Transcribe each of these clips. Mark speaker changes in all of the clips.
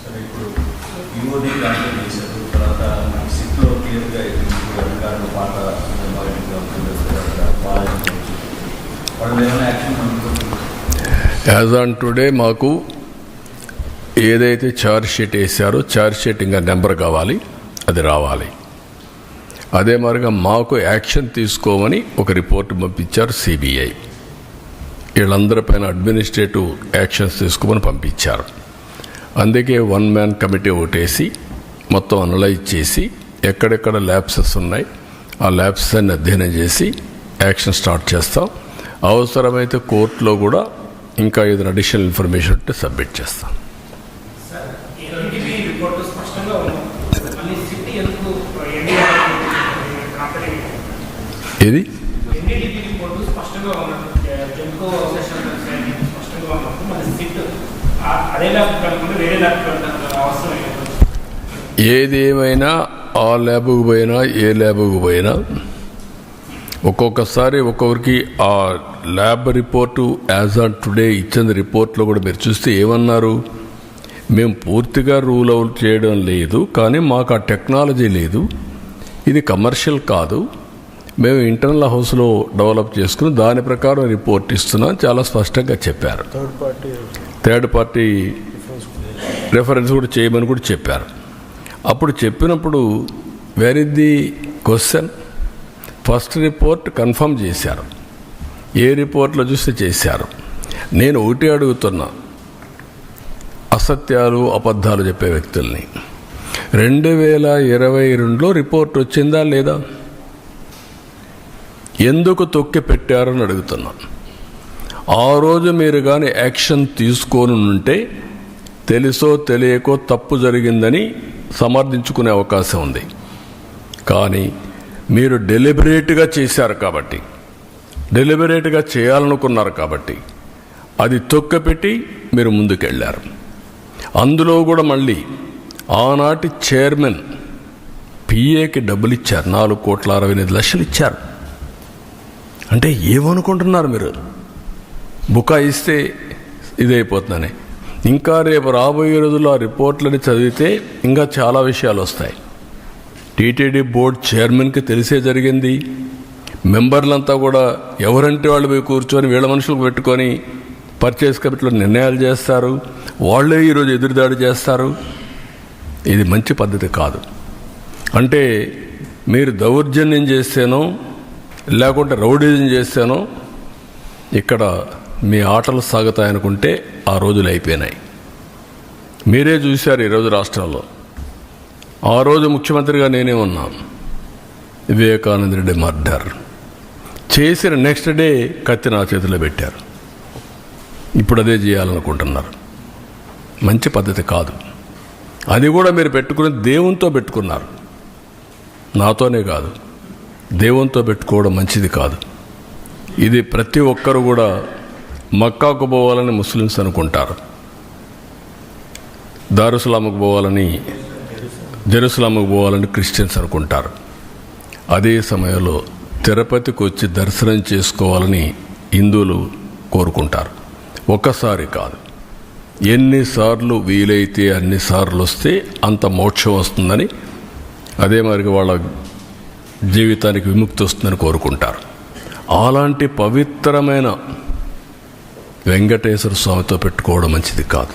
Speaker 1: సరే, ఇప్పుడు యూఓడి దాంట్లో చేశారు, తర్వాత సిట్లో క్లియర్గా అధికారులు పాట వాళ్ళు ఏమైనా యాక్షన్ అనుకుంటున్నారు?
Speaker 2: యాజ్ ఆన్ టుడే మాకు ఏదైతే ఛార్జ్ షీట్ వేసారో ఛార్జ్ షీట్ ఇంకా నెంబర్ కావాలి, అది రావాలి. అదే మరిగా మాకు యాక్షన్ తీసుకోమని ఒక రిపోర్ట్ పంపించారు సిబిఐ. వీళ్ళందరిపైన అడ్మినిస్ట్రేటివ్ యాక్షన్స్ తీసుకోమని పంపించారు. అందుకే 1 మ్యాన్ కమిటీ ఒకటేసి మొత్తం అనలైజ్ చేసి ఎక్కడెక్కడ ల్యాబ్సెస్ ఉన్నాయి ఆ ల్యాబ్సెస్ అన్ని అధ్యయనం చేసి యాక్షన్ స్టార్ట్ చేస్తాం. అవసరమైతే కోర్టులో కూడా ఇంకా ఏదైనా అడిషనల్ ఇన్ఫర్మేషన్ ఉంటే సబ్మిట్ చేస్తాం. ఏది ఏది ఏమైనా ఆ ల్యాబ్కు పోయినా ఏ ల్యాబ్కు పోయినా ఒక్కొక్కసారి ఒక్కొక్కరికి ఆ lab report as on today ఇచ్చిన రిపోర్ట్లో కూడా మీరు చూస్తే ఏమన్నారు, మేము పూర్తిగా రూల్ అవుట్ చేయడం లేదు, కానీ మాకు ఆ టెక్నాలజీ లేదు, ఇది కమర్షియల్ కాదు, మేము ఇంటర్నల్ హౌస్లో డెవలప్ చేసుకుని దాని ప్రకారం రిపోర్ట్ ఇస్తున్నాం చాలా స్పష్టంగా చెప్పారు. థర్డ్ పార్టీ రెఫరెన్స్ కూడా చేయమని కూడా చెప్పారు. అప్పుడు చెప్పినప్పుడు where is the question? First report confirm చేశారు, ఏ రిపోర్ట్లో చూస్తే చేశారు. నేను ఒకటి అడుగుతున్నా, అసత్యాలు అబద్ధాలు చెప్పే వ్యక్తుల్ని 2022లో రిపోర్ట్ వచ్చిందా లేదా? ఎందుకు తొక్కి పెట్టారని అడుగుతున్నా. ఆ రోజు మీరు కానీ యాక్షన్ తీసుకొని ఉంటే తెలుసో తెలియకో తప్పు జరిగిందని సమర్థించుకునే అవకాశం ఉంది. కానీ మీరు డెలిబరేట్గా చేశారు కాబట్టి, డెలిబరేట్గా చేయాలనుకున్నారు కాబట్టి అది తొక్కపెట్టి మీరు ముందుకెళ్ళారు. అందులో కూడా మళ్ళీ ఆనాటి చైర్మన్ పిఏకి డబ్బులు ఇచ్చారు, 4,65,00,000 ఇచ్చారు. అంటే ఏమనుకుంటున్నారు మీరు? బుకాయిస్తే ఇదైపోతుందని. ఇంకా రేపు రాబోయే రోజుల్లో ఆ రిపోర్ట్లని చదివితే ఇంకా చాలా విషయాలు వస్తాయి. టీటీడీ బోర్డు చైర్మన్కి తెలిసే జరిగింది. మెంబర్లంతా కూడా ఎవరంటే వాళ్ళు పోయి కూర్చొని వీళ్ళ మనుషులకు పెట్టుకొని పర్చేస్ కమిటీలో నిర్ణయాలు చేస్తారు, వాళ్ళే ఈరోజు ఎదురుదాడి చేస్తారు. ఇది మంచి పద్ధతి కాదు. అంటే మీరు దౌర్జన్యం చేస్తేనో లేకుంటే రౌడీజం చేస్తేనో ఇక్కడ మీ ఆటలు సాగుతాయనుకుంటే ఆ రోజులు అయిపోయినాయి. మీరే చూశారు ఈరోజు రాష్ట్రంలో. ఆ రోజు ముఖ్యమంత్రిగా నేనే ఉన్నాను. వివేకానంద రెడ్డి మర్డర్ చేసిన నెక్స్ట్ డే కత్తి నా చేతిలో పెట్టారు. ఇప్పుడు అదే చేయాలనుకుంటున్నారు. మంచి పద్ధతి కాదు. అది కూడా మీరు పెట్టుకుని దేవునితో పెట్టుకున్నారు. నాతోనే కాదు, దేవునితో పెట్టుకోవడం మంచిది కాదు. ఇది ప్రతి ఒక్కరు కూడా మక్కాకు పోవాలని ముస్లిమ్స్ అనుకుంటారు, దారుసలాముకు పోవాలని జెరూసలాముకు పోవాలని క్రిస్టియన్స్ అనుకుంటారు. అదే సమయంలో తిరుపతికి వచ్చి దర్శనం చేసుకోవాలని హిందువులు కోరుకుంటారు. ఒక్కసారి కాదు, ఎన్నిసార్లు వీలైతే అన్నిసార్లు వస్తే అంత మోక్షం వస్తుందని, అదే మరి వాళ్ళ జీవితానికి విముక్తి వస్తుందని కోరుకుంటారు. అలాంటి పవిత్రమైన వెంకటేశ్వర స్వామితో పెట్టుకోవడం మంచిది కాదు.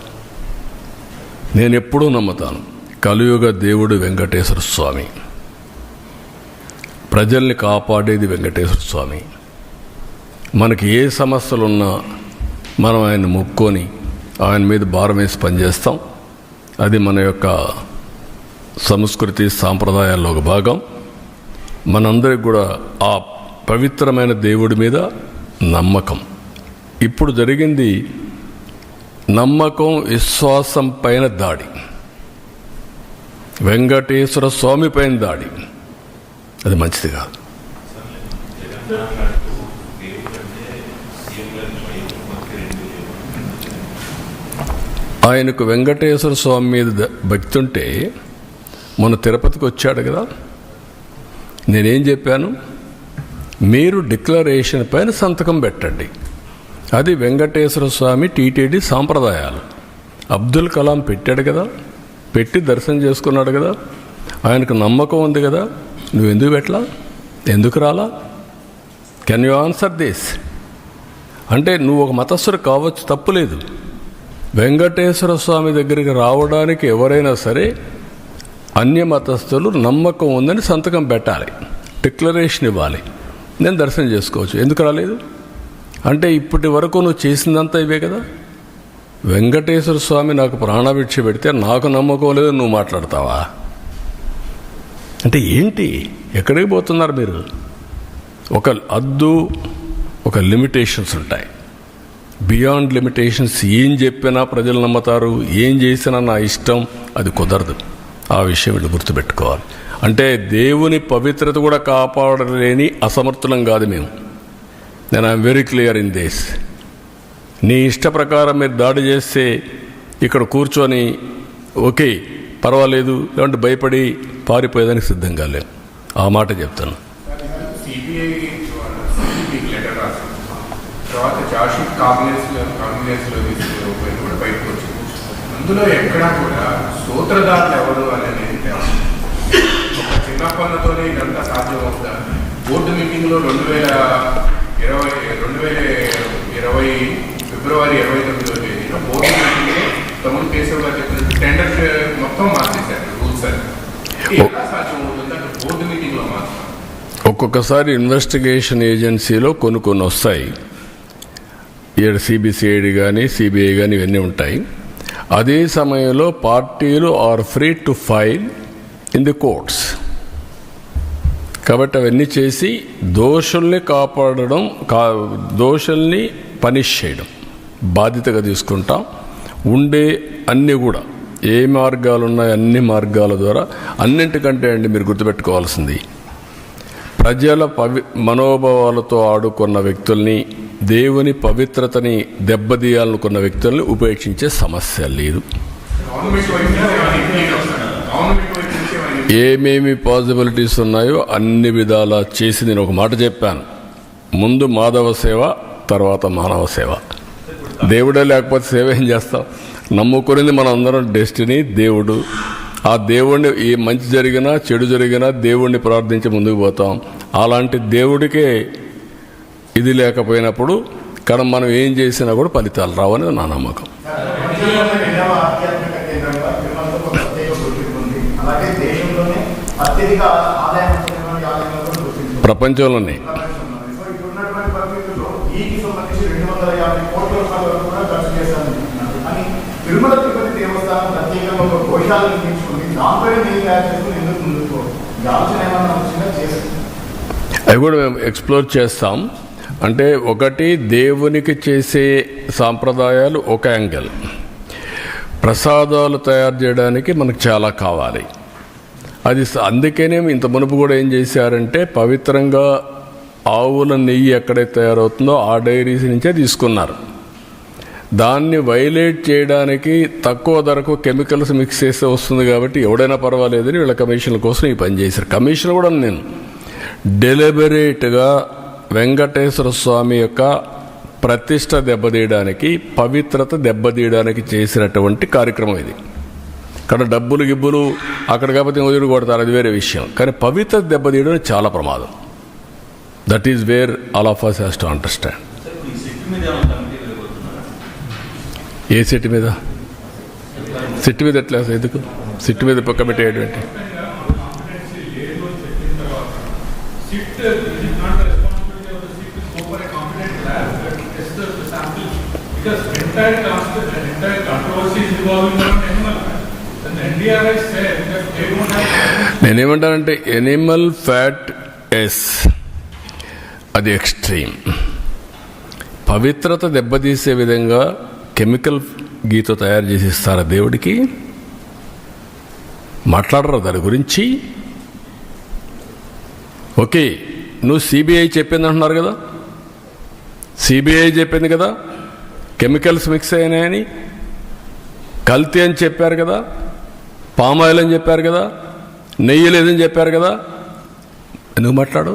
Speaker 2: నేను ఎప్పుడూ నమ్ముతాను, కలియుగ దేవుడు వెంకటేశ్వర స్వామి, ప్రజల్ని కాపాడేది వెంకటేశ్వర స్వామి. మనకి ఏ సమస్యలున్నా మనం ఆయన మొక్కొని ఆయన మీద భారం వేసి పనిచేస్తాం. అది మన యొక్క సంస్కృతి సాంప్రదాయాల్లో ఒక భాగం. మనందరికి కూడా ఆ పవిత్రమైన దేవుడి మీద నమ్మకం. ఇప్పుడు జరిగింది నమ్మకం విశ్వాసం పైన దాడి, వెంకటేశ్వర స్వామి పైన దాడి. అది మంచిది కాదు. ఆయనకు వెంకటేశ్వర స్వామి మీద భక్తి ఉంటే మొన్న తిరుపతికి వచ్చాడు కదా, నేనేం చెప్పాను? మీరు డిక్లరేషన్ పైన సంతకం పెట్టండి. అది వెంకటేశ్వర స్వామి టీటీడీ సాంప్రదాయాలు. అబ్దుల్ కలాం పెట్టాడు కదా, పెట్టి దర్శనం చేసుకున్నాడు కదా, ఆయనకు నమ్మకం ఉంది కదా, నువ్వు ఎందుకు పెట్టలా, ఎందుకు రాలా? Can you answer this? అంటే నువ్వు ఒక మతస్థుడు కావచ్చు, తప్పులేదు. వెంకటేశ్వర స్వామి దగ్గరికి రావడానికి ఎవరైనా సరే అన్య మతస్థులు నమ్మకం ఉందని సంతకం పెట్టాలి, డిక్లరేషన్ ఇవ్వాలి, నేను దర్శనం చేసుకోవచ్చు. ఎందుకు రాలేదు అంటే ఇప్పటి వరకు నువ్వు చేసిందంతా ఇవే కదా. వెంకటేశ్వర స్వామి నాకు ప్రాణభిక్ష పెడితే నాకు నమ్మకం లేదు, నువ్వు మాట్లాడతావా? అంటే ఏంటి, ఎక్కడికి పోతున్నారు మీరు? ఒక హద్దు, ఒక లిమిటేషన్స్ ఉంటాయి. బియాండ్ లిమిటేషన్స్ ఏం చెప్పినా ప్రజలు నమ్ముతారు, ఏం చేసినా నా ఇష్టం, అది కుదరదు. ఆ విషయం వీళ్ళు గుర్తుపెట్టుకోవాలి. అంటే దేవుని పవిత్రత కూడా కాపాడలేని అసమర్థులం కాదు మేము. నేను I'm very clear in this. నీ ఇష్ట ప్రకారం మీరు దాడి చేస్తే ఇక్కడ కూర్చొని ఓకే పర్వాలేదు, లేదంటే భయపడి పారిపోయేదానికి సిద్ధంగా లేవు. ఆ మాట చెప్తాను.
Speaker 3: సిబిఐ లెటర్ రాసింది, తర్వాత చార్జ్షీట్ కాంగ్రెస్లో కూడా బయటకు వచ్చింది. అందులో ఎక్కడా కూడా సూత్రధారులు ఎవరు అనేది ఒక చిన్న పనులతోనే ఇదంతా సాధ్యమవుతుందా? బోర్డు మీటింగ్లో 2020 ఫిబ్రవరి 29వ తేదీన బోర్డు మీటింగ్లో తమ్ముడు కేశవ్ గారు చెప్పినట్టు టెండర్ మొత్తం మార్చేశారు రూల్స్ అని. ఎలా సాధ్యమవుతుంది అంటే బోర్డు మీటింగ్లో మాత్రం?
Speaker 2: ఒక్కొక్కసారి ఇన్వెస్టిగేషన్ ఏజెన్సీలో కొన్ని వస్తాయి, సిబిసిఐడి కానీ సిబిఐ కానీ ఇవన్నీ ఉంటాయి. అదే సమయంలో పార్టీలు are free to file in the courts. కాబట్టి అవన్నీ చేసి దోషుల్ని కాపాడడం, దోషుల్ని పనిష్ చేయడం బాధ్యతగా తీసుకుంటాం. ఉండే అన్నీ కూడా ఏ మార్గాలు ఉన్నాయి అన్ని మార్గాల ద్వారా, అన్నింటికంటే అండి మీరు గుర్తుపెట్టుకోవాల్సింది, ప్రజల మనోభావాలతో ఆడుకున్న వ్యక్తుల్ని, దేవుని పవిత్రతని దెబ్బతీయాలనుకున్న వ్యక్తుల్ని ఉపేక్షించే సమస్య లేదు. ఏమేమి పాసిబిలిటీస్ ఉన్నాయో అన్ని విధాలా చేసి నేను ఒక మాట చెప్పాను, ముందు మాధవ సేవ, తర్వాత మానవ సేవ. దేవుడే లేకపోతే సేవ ఏం చేస్తాం? నమ్ముకునేది మనం అందరం డెస్టినీ, దేవుడు. ఆ దేవుణ్ణి ఏ మంచి జరిగినా చెడు జరిగినా దేవుణ్ణి ప్రార్థించి ముందుకు పోతాం. అలాంటి దేవుడికే ఇది లేకపోయినప్పుడు కానీ మనం ఏం చేసినా కూడా ఫలితాలు రావనేది నా నమ్మకం. ప్రపంచంలోనే అవి కూడా మేము ఎక్స్ప్లోర్ చేస్తాం. అంటే ఒకటి దేవునికి చేసే సాంప్రదాయాలు ఒక యాంగిల్, ప్రసాదాలు తయారు చేయడానికి మనకు చాలా కావాలి. అది అందుకనే ఇంత మునుపు కూడా ఏం చేశారంటే పవిత్రంగా ఆవుల నెయ్యి ఎక్కడైతే తయారవుతుందో ఆ డైరీస్ నుంచే తీసుకున్నారు. దాన్ని వైలేట్ చేయడానికి తక్కువ ధరకు కెమికల్స్ మిక్స్ చేస్తే వస్తుంది కాబట్టి ఎవడైనా పర్వాలేదని వీళ్ళ కమిషన్ల కోసం ఈ పని చేశారు. కమిషన్ కూడా నేను డెలిబరేట్గా వెంకటేశ్వర స్వామి యొక్క ప్రతిష్ట దెబ్బతీయడానికి, పవిత్రత దెబ్బతీయడానికి చేసినటువంటి కార్యక్రమం ఇది. ఇక్కడ డబ్బులు గిబ్బులు అక్కడ కాకపోతే వదిలి కొడతారు, అది వేరే విషయం. కానీ పవిత్రత దెబ్బతీయడం చాలా ప్రమాదం. That is where all of us has to understand. A SIT మీద? సిట్ మీద ఎట్లా? ఎందుకు సిట్ మీద కమిటీ ఏంటి? నేనేమంటానంటే ఎనిమల్ ఫ్యాట్ ఎస్, అది ఎక్స్ట్రీమ్. పవిత్రత దెబ్బతీసే విధంగా కెమికల్ గీతో తయారు చేసి ఇస్తారా దేవుడికి? మాట్లాడరా దాని గురించి? ఓకే, నువ్వు సిబిఐ చెప్పింది అంటున్నారు కదా, సిబిఐ చెప్పింది కదా కెమికల్స్ మిక్స్ అయినాయని, కల్తీ అని చెప్పారు కదా, పామాయిల్ అని చెప్పారు కదా, నెయ్యి లేదని చెప్పారు కదా, ఎందుకు మాట్లాడు?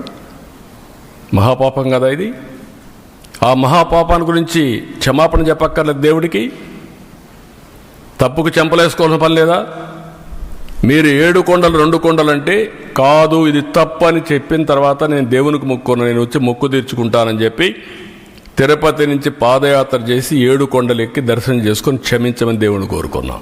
Speaker 2: మహాపాపం కదా ఇది. ఆ మహాపాపాన్ని గురించి క్షమాపణ చెప్పక్కర్లేదు దేవుడికి? తప్పుకు చెంపలేసుకోవాల్సిన పని లేదా? మీరు 7 కొండలు 2 కొండలు అంటే కాదు, ఇది తప్పని చెప్పిన తర్వాత నేను దేవునికి మొక్కున్నాను, నేను వచ్చి మొక్కు తీర్చుకుంటానని చెప్పి తిరుపతి నుంచి పాదయాత్ర చేసి 7 కొండలు ఎక్కి దర్శనం చేసుకొని క్షమించమని దేవుని కోరుకున్నాం.